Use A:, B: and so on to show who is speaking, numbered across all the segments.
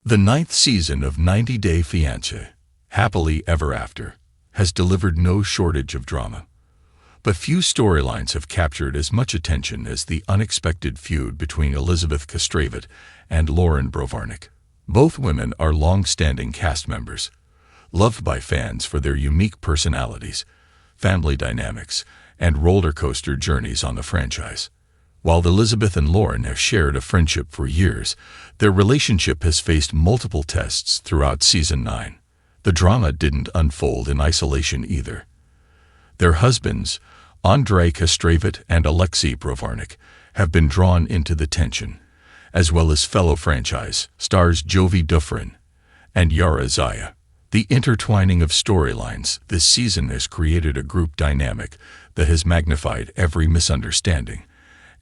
A: The ninth season of 90 Day Fiancé, Happily Ever After, has delivered no shortage of drama. But few storylines have captured as much attention as the unexpected feud between Elizabeth Castravet and Loren Brovarnik. Both women are long-standing cast members, loved by fans for their unique personalities, family dynamics, and roller coaster journeys on the franchise. While Elizabeth and Loren have shared a friendship for years, their relationship has faced multiple tests throughout Season 9. The drama didn't unfold in isolation either. Their husbands, Andrei Castravet and Alexei Brovarnik, have been drawn into the tension, as well as fellow franchise stars Jovi Dufresne and Yara Zaya. The intertwining of storylines this season has created a group dynamic that has magnified every misunderstanding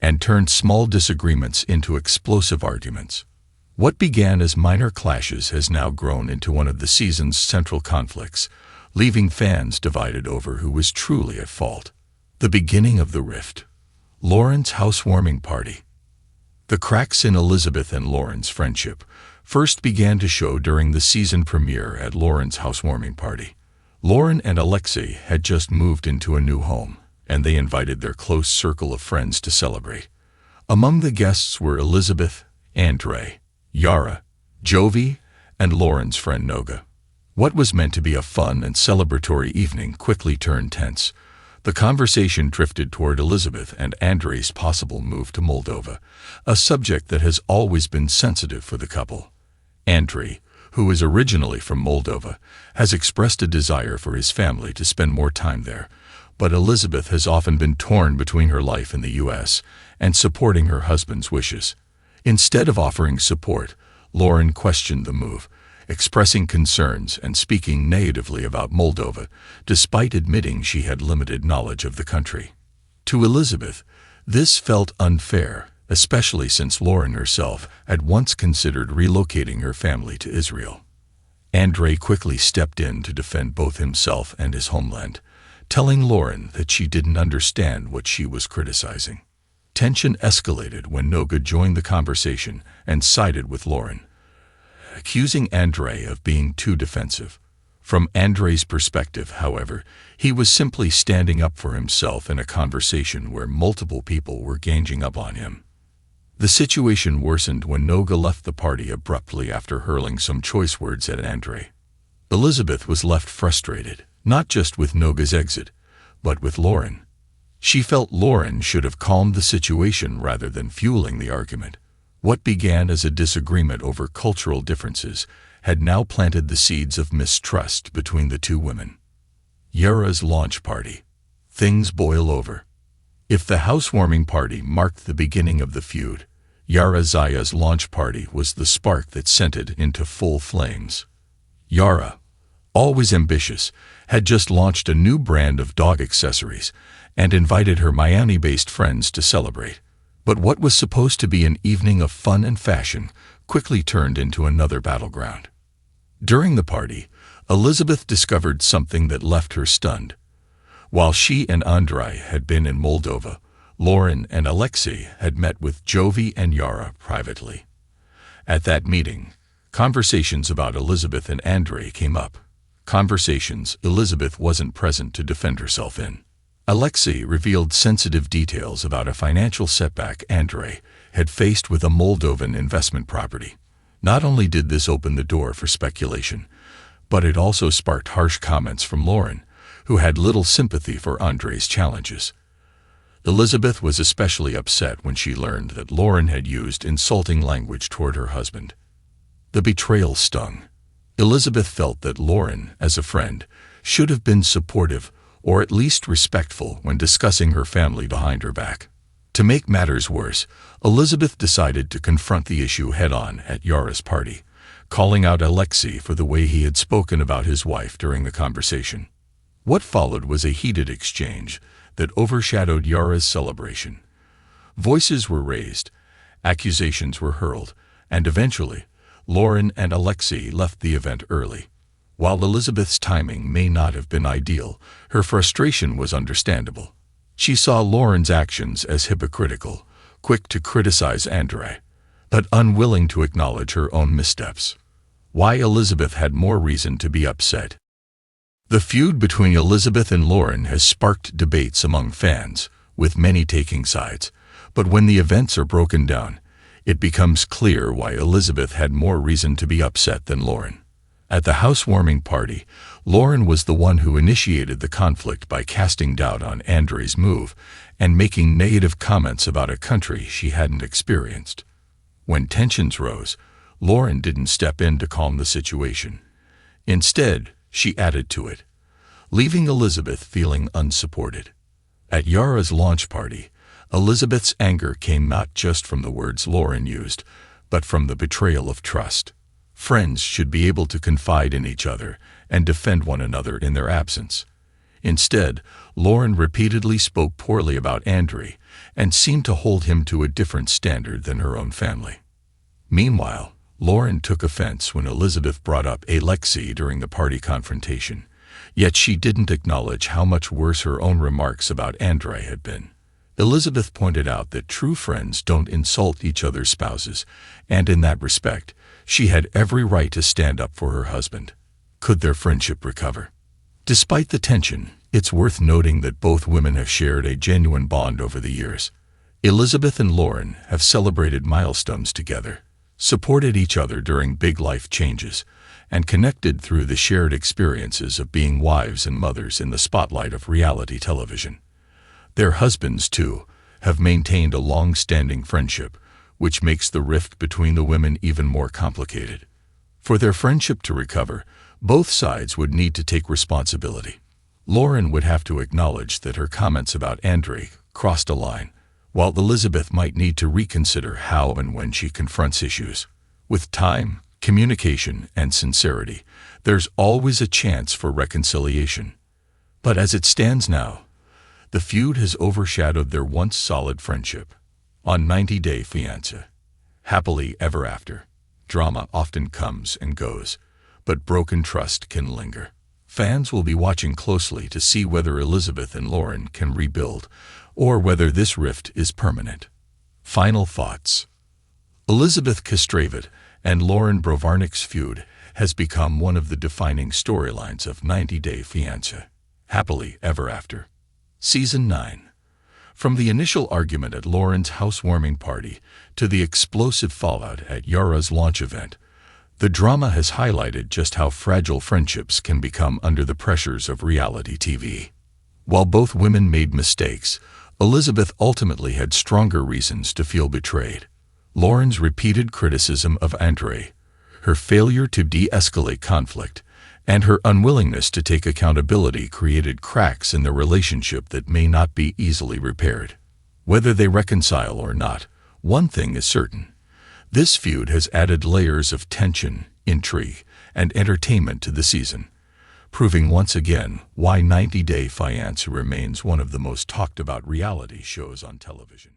A: and turned small disagreements into explosive arguments. What began as minor clashes has now grown into one of the season's central conflicts, leaving fans divided over who was truly at fault. The beginning of the rift. Loren's housewarming party. The cracks in Elizabeth and Loren's friendship first began to show during the season premiere at Loren's housewarming party. Loren and Alexei had just moved into a new home, and they invited their close circle of friends to celebrate. Among the guests were Elizabeth, Andrei, Yara, Jovi, and Loren's friend Noga. What was meant to be a fun and celebratory evening quickly turned tense. The conversation drifted toward Elizabeth and Andrei's possible move to Moldova, a subject that has always been sensitive for the couple. Andrei, who is originally from Moldova, has expressed a desire for his family to spend more time there, but Elizabeth has often been torn between her life in the U.S. and supporting her husband's wishes. Instead of offering support, Loren questioned the move, expressing concerns and speaking negatively about Moldova, despite admitting she had limited knowledge of the country. To Elizabeth, this felt unfair, especially since Loren herself had once considered relocating her family to Israel. Andrei quickly stepped in to defend both himself and his homeland, telling Loren that she didn't understand what she was criticizing. Tension escalated when Noga joined the conversation and sided with Loren, accusing Andrei of being too defensive. From Andrei's perspective, however, he was simply standing up for himself in a conversation where multiple people were ganging up on him. The situation worsened when Noga left the party abruptly after hurling some choice words at Andrei. Elizabeth was left frustrated, not just with Noga's exit, but with Loren. She felt Loren should have calmed the situation rather than fueling the argument. What began as a disagreement over cultural differences had now planted the seeds of mistrust between the two women. Yara's launch party. Things boil over. If the housewarming party marked the beginning of the feud, Yara Zaya's launch party was the spark that sent it into full flames. Yara, always ambitious, had just launched a new brand of dog accessories and invited her Miami-based friends to celebrate. But what was supposed to be an evening of fun and fashion quickly turned into another battleground. During the party, Elizabeth discovered something that left her stunned. While she and Andrei had been in Moldova, Loren and Alexei had met with Jovi and Yara privately. At that meeting, conversations about Elizabeth and Andrei came up. Conversations Elizabeth wasn't present to defend herself in. Alexei revealed sensitive details about a financial setback Andrei had faced with a Moldovan investment property. Not only did this open the door for speculation, but it also sparked harsh comments from Loren, who had little sympathy for Andrei's challenges. Elizabeth was especially upset when she learned that Loren had used insulting language toward her husband. The betrayal stung. Elizabeth felt that Loren, as a friend, should have been supportive or at least respectful when discussing her family behind her back. To make matters worse, Elizabeth decided to confront the issue head-on at Yara's party, calling out Alexei for the way he had spoken about his wife during the conversation. What followed was a heated exchange that overshadowed Yara's celebration. Voices were raised, accusations were hurled, and eventually, Loren and Alexei left the event early. While Elizabeth's timing may not have been ideal, her frustration was understandable. She saw Loren's actions as hypocritical, quick to criticize Andrei, but unwilling to acknowledge her own missteps. Why Elizabeth had more reason to be upset. The feud between Elizabeth and Loren has sparked debates among fans, with many taking sides. But when the events are broken down, it becomes clear why Elizabeth had more reason to be upset than Loren. At the housewarming party, Loren was the one who initiated the conflict by casting doubt on Andre's move and making negative comments about a country she hadn't experienced. When tensions rose, Loren didn't step in to calm the situation. Instead, she added to it, leaving Elizabeth feeling unsupported. At Yara's launch party, Elizabeth's anger came not just from the words Loren used, but from the betrayal of trust. Friends should be able to confide in each other and defend one another in their absence. Instead, Loren repeatedly spoke poorly about Andre and seemed to hold him to a different standard than her own family. Meanwhile, Loren took offense when Elizabeth brought up Alexei during the party confrontation, yet she didn't acknowledge how much worse her own remarks about Andre had been. Elizabeth pointed out that true friends don't insult each other's spouses, and in that respect, she had every right to stand up for her husband. Could their friendship recover? Despite the tension, it's worth noting that both women have shared a genuine bond over the years. Elizabeth and Loren have celebrated milestones together, supported each other during big life changes, and connected through the shared experiences of being wives and mothers in the spotlight of reality television. Their husbands, too, have maintained a long-standing friendship, which makes the rift between the women even more complicated. For their friendship to recover, both sides would need to take responsibility. Loren would have to acknowledge that her comments about Andre crossed a line, while Elizabeth might need to reconsider how and when she confronts issues. With time, communication, and sincerity, there's always a chance for reconciliation. But as it stands now, the feud has overshadowed their once solid friendship. On 90 Day Fiancé, happily ever after, drama often comes and goes, but broken trust can linger. Fans will be watching closely to see whether Elizabeth and Loren can rebuild, or whether this rift is permanent. Final thoughts. Elizabeth Castravet and Loren Brovarnik's feud has become one of the defining storylines of 90 Day Fiancé, happily ever after. Season 9. From the initial argument at Loren's housewarming party to the explosive fallout at Yara's launch event, the drama has highlighted just how fragile friendships can become under the pressures of reality TV. While both women made mistakes, Elizabeth ultimately had stronger reasons to feel betrayed. Loren's repeated criticism of Andre, her failure to de-escalate conflict, and her unwillingness to take accountability created cracks in their relationship that may not be easily repaired. Whether they reconcile or not, one thing is certain. This feud has added layers of tension, intrigue, and entertainment to the season, proving once again why 90 Day Fiancé remains one of the most talked about reality shows on television.